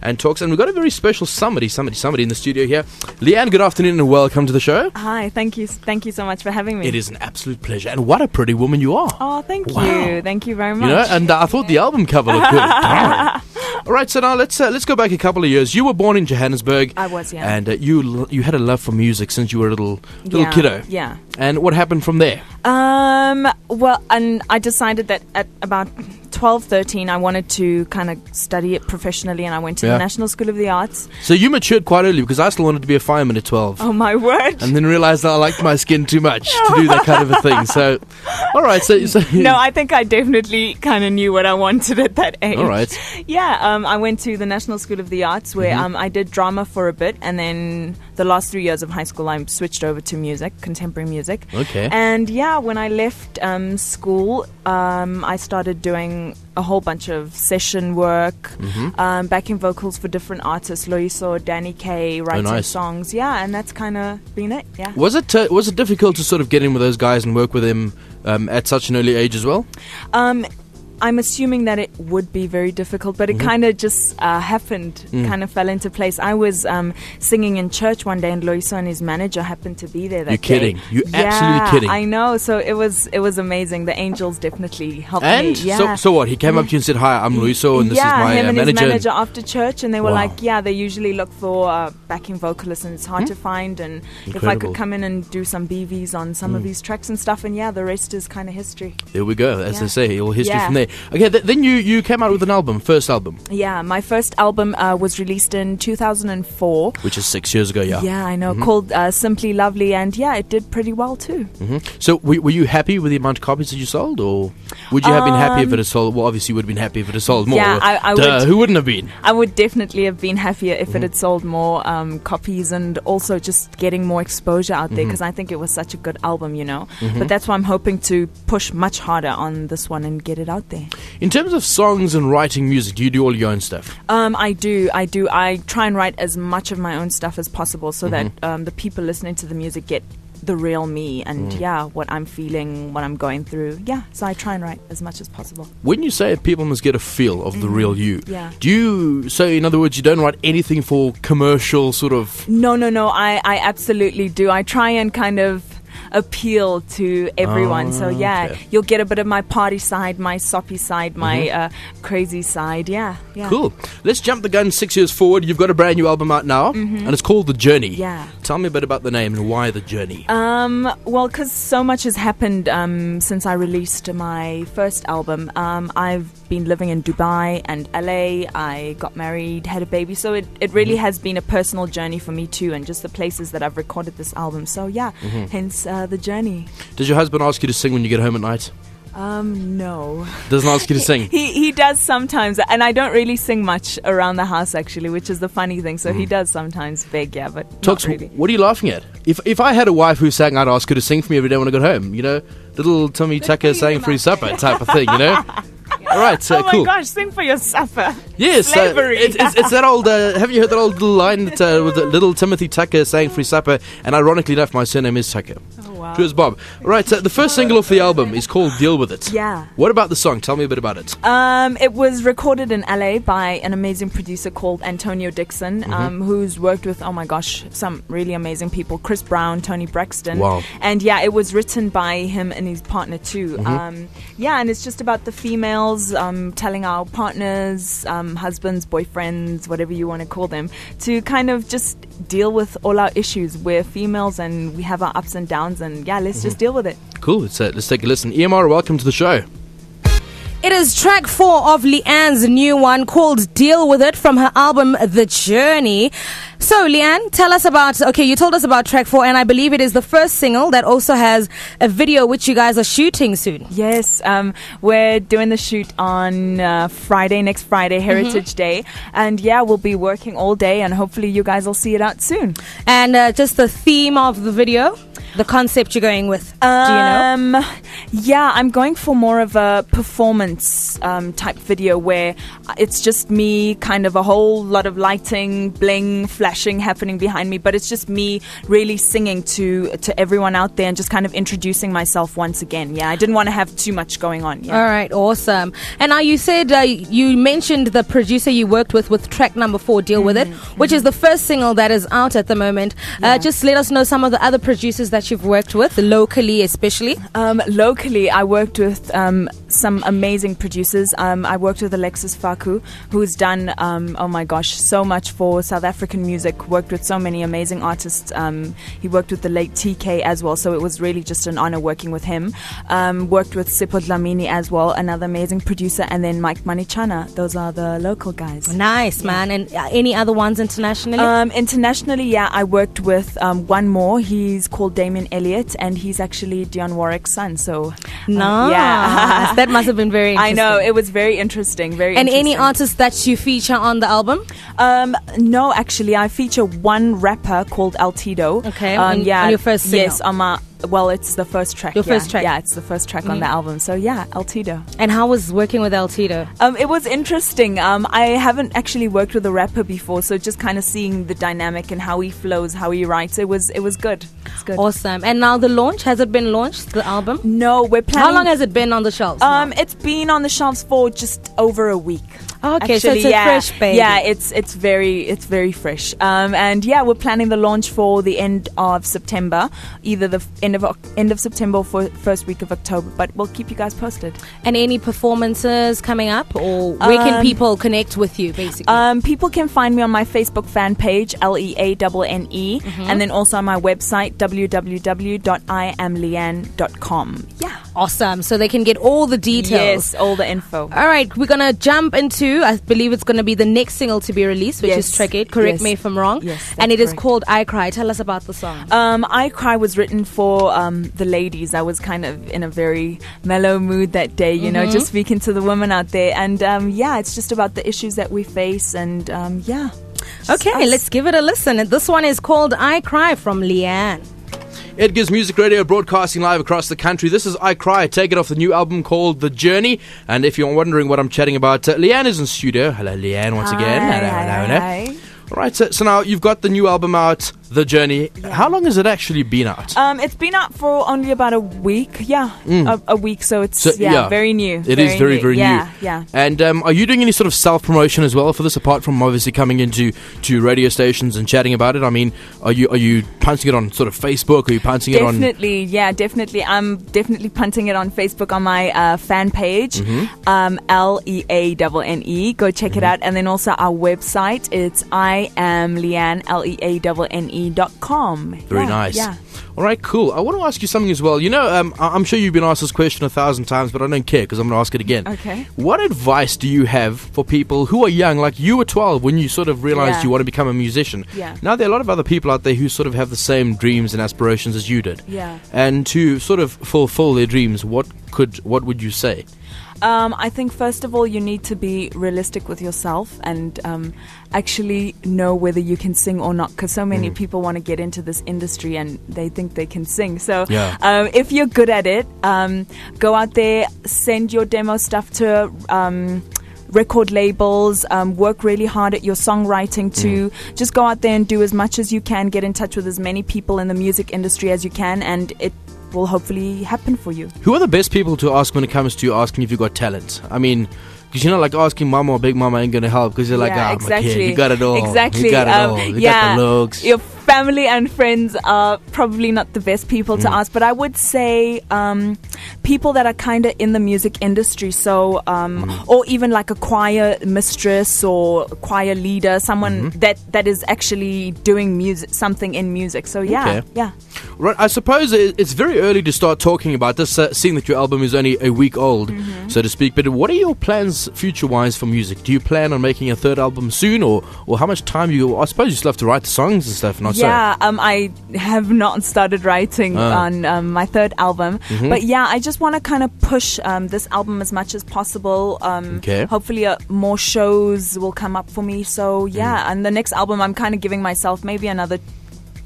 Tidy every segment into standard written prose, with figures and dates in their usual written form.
and talks, and we've got a very special somebody in the studio here. LeAnne, good afternoon and welcome to the show. Hi, thank you so much for having me. It is an absolute pleasure, and what a pretty woman you are. Oh, thank you very much. You know, and I thought the album cover looked good. All right, so now let's go back a couple of years. You were born in Johannesburg. I was, yeah. And you had a love for music since you were a little kiddo. Yeah. And what happened from there? Well, and I decided that at about 12, 13, I wanted to kind of study it professionally, and I went to the National School of the Arts. So you matured quite early, because I still wanted to be a fireman at 12. Oh, my word. And then realised I liked my skin too much to do that kind of a thing. So, all right. So no, I think I definitely kind of knew what I wanted at that age. All right. Yeah, I went to the National School of the Arts, where I did drama for a bit, and then the last 3 years of high school, I switched over to music, contemporary music. Okay. And yeah, when I left school, I started doing a whole bunch of session work, backing vocals for different artists, Loiso, Danny K, writing songs. Yeah, and that's kind of been it. Yeah. Was it difficult to sort of get in with those guys and work with them at such an early age as well? I'm assuming that it would be very difficult, but it kind of just happened, kind of fell into place. I was singing in church one day, and Loiso and his manager happened to be there that day. You're kidding. You're absolutely kidding. I know. So it was amazing. The angels definitely helped me. And so what? He came up to you and said, "Hi, I'm Loiso, and this is my him and manager." His manager after church, and they were like, "Yeah, they usually look for backing vocalists, and it's hard to find. And if I could come in and do some BVs on some of these tracks and stuff, and the rest is kind of history." There we go. As they say, all history from there. Okay, then you came out with an first album. Yeah, my first album was released in 2004. Which is 6 years ago, yeah. Yeah, I know, called Simply Lovely, and it did pretty well too. So were you happy with the amount of copies that you sold, or would you have been happy if it had sold? Well, obviously you would have been happy if it had sold more. Yeah, I would. Who wouldn't have been? I would definitely have been happier if it had sold more copies, and also just getting more exposure out there, because I think it was such a good album, you know. But that's why I'm hoping to push much harder on this one and get it out there. In terms of songs and writing music, do you do all your own stuff? I do. I try and write as much of my own stuff as possible, so that the people listening to the music get the real me and what I'm feeling, what I'm going through. Yeah, so I try and write as much as possible. When you say people must get a feel of the real you, do you say, in other words, you don't write anything for commercial sort of... No, I absolutely do. I try and kind of appeal to everyone. So you'll get a bit of my party side, my soppy side, my crazy side. Yeah. Cool. Let's jump the gun 6 years forward. You've got a brand new album out now, and it's called The Journey. Yeah. Tell me a bit about the name and why The Journey. Well, because so much has happened since I released my first album. I've been living in Dubai and LA. I got married, had a baby. So it really has been a personal journey for me too, and just the places that I've recorded this album. So hence The Journey. Does your husband ask you to sing when you get home at night? No. Doesn't ask you to sing? He does sometimes, and I don't really sing much around the house actually, which is the funny thing. So he does sometimes beg, but not really. What are you laughing at? If I had a wife who sang, I'd ask her to sing for me every day when I got home. You know, little Tommy Tucker sang free supper type of thing, you know? All right, oh cool. my gosh, sing for your supper. Yes, slavery. It's that old. Have you heard that old little line that with little Timothy Tucker saying free supper? And ironically enough, my surname is Tucker. Oh wow. True as Bob. All right, so the first single off the album is called "Deal With It." Yeah. What about the song? Tell me a bit about it. It was recorded in LA by an amazing producer called Antonio Dixon, who's worked with some really amazing people: Chris Brown, Tony Braxton. Wow. And it was written by him and his partner too. And it's just about the females telling our partners, husbands, boyfriends, whatever you want to call them, to kind of just deal with all our issues. We're females and we have our ups and downs, and let's just deal with it. Cool. Let's take a listen. EMR, welcome to the show. It is track 4 of LeAnne's new one called Deal With It from her album The Journey. So LeAnne, tell us about, you told us about track 4, and I believe it is the first single that also has a video which you guys are shooting soon. Yes, we're doing the shoot on next Friday, Heritage Day. And we'll be working all day, and hopefully you guys will see it out soon. And just the theme of the video? the concept you're going with? Do you know? Yeah, I'm going for more of a performance type video where it's just me, kind of a whole lot of lighting, bling, flashing happening behind me, but it's just me really singing to everyone out there and just kind of introducing myself once again. Yeah, I didn't want to have too much going on. Yeah. All right, awesome. And now you said you mentioned the producer you worked with track number 4, Deal With It, which is the first single that is out at the moment. Just let us know some of the other producers that you've worked with, locally especially. Locally, I worked with some amazing producers. I worked with Alexis Faku, who's done, oh my gosh, so much for South African music, worked with so many amazing artists. He worked with the late TK as well, so it was really just an honor working with him. Worked with Sipho Dlamini as well, another amazing producer, and then Mike Manichana. Those are the local guys. Nice, man. And any other ones internationally? Internationally, yeah, I worked with one more. He's called Damien Elliott, and he's actually Dionne Warwick's son. So, nice. Yeah. That must have been very interesting. I know, it was very interesting. And any artists that you feature on the album? No, actually, I feature one rapper called Altido. Okay, on your first single? Yes, on my... Well, it's the first track. Your first track? Yeah, it's the first track on the album. So, yeah, Altido. And how was working with Altido? It was interesting. I haven't actually worked with a rapper before, so just kind of seeing the dynamic and how he flows, how he writes, it was good. It's good. Awesome. And now the launch, has it been launched, the album? No, we're planning... How long has it been on the shelves? It's been on the shelves for just over a week. Oh, okay, actually, so it's a fresh baby. Yeah, it's very fresh. And yeah, we're planning the launch for the end of September, either the end of September or for first week of October. But we'll keep you guys posted. And any performances coming up, or where can people connect with you, basically? People can find me on my Facebook fan page, LeAnne, and then also on my website, www.iamleanne.com. Yeah. Awesome. So they can get all the details. Yes, all the info. All right, we're gonna jump into, I believe it's going to be the next single to be released, which is track 8. Correct me if I'm wrong. Yes, and it is called I Cry. Tell us about the song. I Cry was written for the ladies. I was kind of in a very mellow mood that day, you know, just speaking to the women out there. And yeah, it's just about the issues that we face. And yeah. Okay, let's give it a listen. And this one is called I Cry from LeAnne. Edgars Music Radio, broadcasting live across the country. This is I Cry, taken off the new album called The Journey. And if you're wondering what I'm chatting about, LeAnne is in studio. Hello, LeAnne, once again. Hi. All right, so now you've got the new album out, The Journey. Yeah. How long has it actually been out? It's been out for only about a week. Yeah, a week. So it's very new. It is very new. Yeah. And are you doing any sort of self-promotion as well for this, apart from obviously coming into radio stations and chatting about it? I mean, are you punting it on sort of Facebook? Are you punting it on... Definitely. I'm definitely punting it on Facebook on my fan page, LeAnne. Go check it out. And then also our website, it's iamleanne, LeAnne.com. Very nice. Yeah. All right, cool. I want to ask you something as well. You know, I'm sure you've been asked this question 1,000 times, but I don't care because I'm going to ask it again. Okay. What advice do you have for people who are young, like you were 12 when you sort of realized you want to become a musician? Yeah. Now there are a lot of other people out there who sort of have the same dreams and aspirations as you did. Yeah. And to sort of fulfill their dreams, what would you say? I think first of all you need to be realistic with yourself and actually know whether you can sing or not, because so many people want to get into this industry and they think they can sing. So if you're good at it, go out there, send your demo stuff to record labels, work really hard at your songwriting too. Just go out there and do as much as you can, get in touch with as many people in the music industry as you can, and it will hopefully happen for you. Who are the best people to ask when it comes to asking if you got talent? I mean, because like asking mama or big mama ain't gonna help, because you're like, exactly. My kid, you got it all. Exactly. You got it all. You got the looks. Your family and friends are probably not the best people to ask, but I would say people that are kind of in the music industry, so or even like a choir mistress or choir leader, someone that is actually doing music, something in music. So yeah. Right, I suppose it's very early to start talking about this, seeing that your album is only a week old, so to speak. But what are your plans future-wise for music? Do you plan on making a third album soon, or how much time I suppose you still have to write the songs and stuff, not so? Yeah, I have not started writing on my third album, but yeah, I just want to kind of push this album as much as possible. Hopefully more shows will come up for me. So yeah, and the next album I'm kind of giving myself maybe another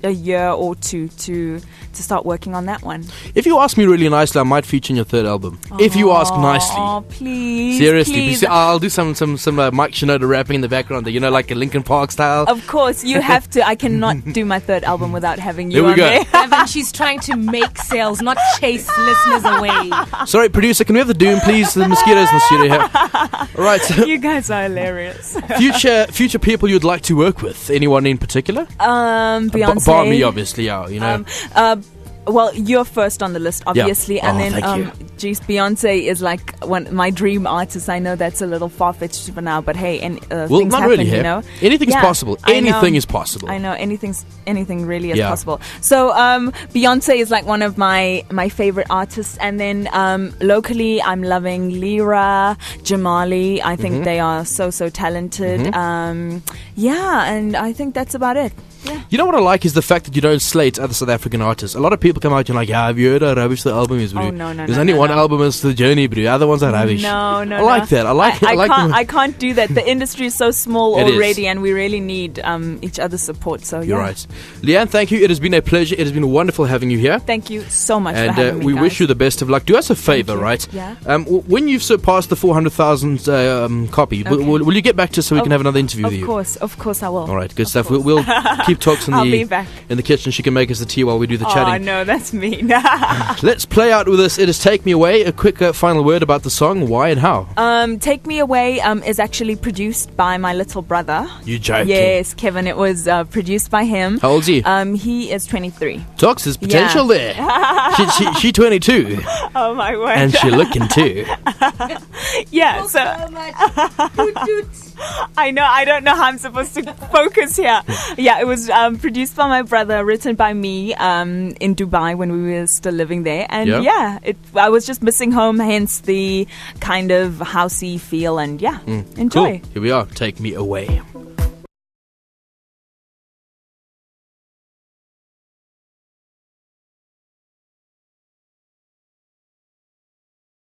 a year or two to start working on that one. If you ask me really nicely, I might feature in your third album. If you ask nicely. Oh, please. Seriously. Please. I'll do some Mike Shinoda rapping in the background there, you know, like a Linkin Park style. Of course, you have to. I cannot do my third album without having you There we on go. there. Gavin, she's trying to make sales, not chase listeners away. Sorry, producer, can we have the doom, please? The mosquitoes in the studio here. All right, so You guys are hilarious. future people you'd like to work with? Anyone in particular? Beyonce. Bar me, obviously, yeah, you know. Well, you're first on the list, obviously, Yeah. and Oh, then thank you. geez, Beyonce is like my dream artist. I know that's a little far-fetched for now, but hey, and Well, things not happen, really, you hey? know. Anything's Yeah, possible. I know. Anything is possible. I know anything really is Yeah. possible. So Beyonce is like one of my favorite artists, and then locally I'm loving Lyra, Jamali. I think they are so talented. Yeah, and I think that's about it. Yeah. You know what I like is the fact that you don't slate other South African artists. A lot of people come out and like, yeah, have you heard how rubbish the album is, bro? Oh, no, There's no, only no, one no. album, it's The Journey, bro. Other ones are rubbish. No, I like that. I like I can't do that. The industry is so small It is. already, and we really need each other's support. So You're yeah. right. LeAnne, thank you. It has been a pleasure. It has been wonderful having you here. Thank you so much for And having me, we guys. wish you the best of luck. Do us a favor, you. right? Yeah. When you've surpassed the 400,000 copy, Okay. will you get back to us so we can have another interview with you? Of course I will. All right, good Of stuff. course. We'll keep talks I'll be back. in the kitchen. She can make us the tea while we do the Oh chatting. no, that's mean. Let's play out with this. It is Take Me Away. A quick final word about the song, why and how. Take Me Away is actually produced by my little brother. You joking? Yes, Kevin. It was produced by him. How old's he? He is 23. Talks, there's potential there. She 22 Oh my word. and she looking too. Yeah, so I know. I don't know how I'm supposed to focus here. Yeah, it was produced by my brother, written by me in Dubai when we were still living there. And I was just missing home, hence the kind of housey feel. And enjoy. Cool. Here we are. Take Me Away.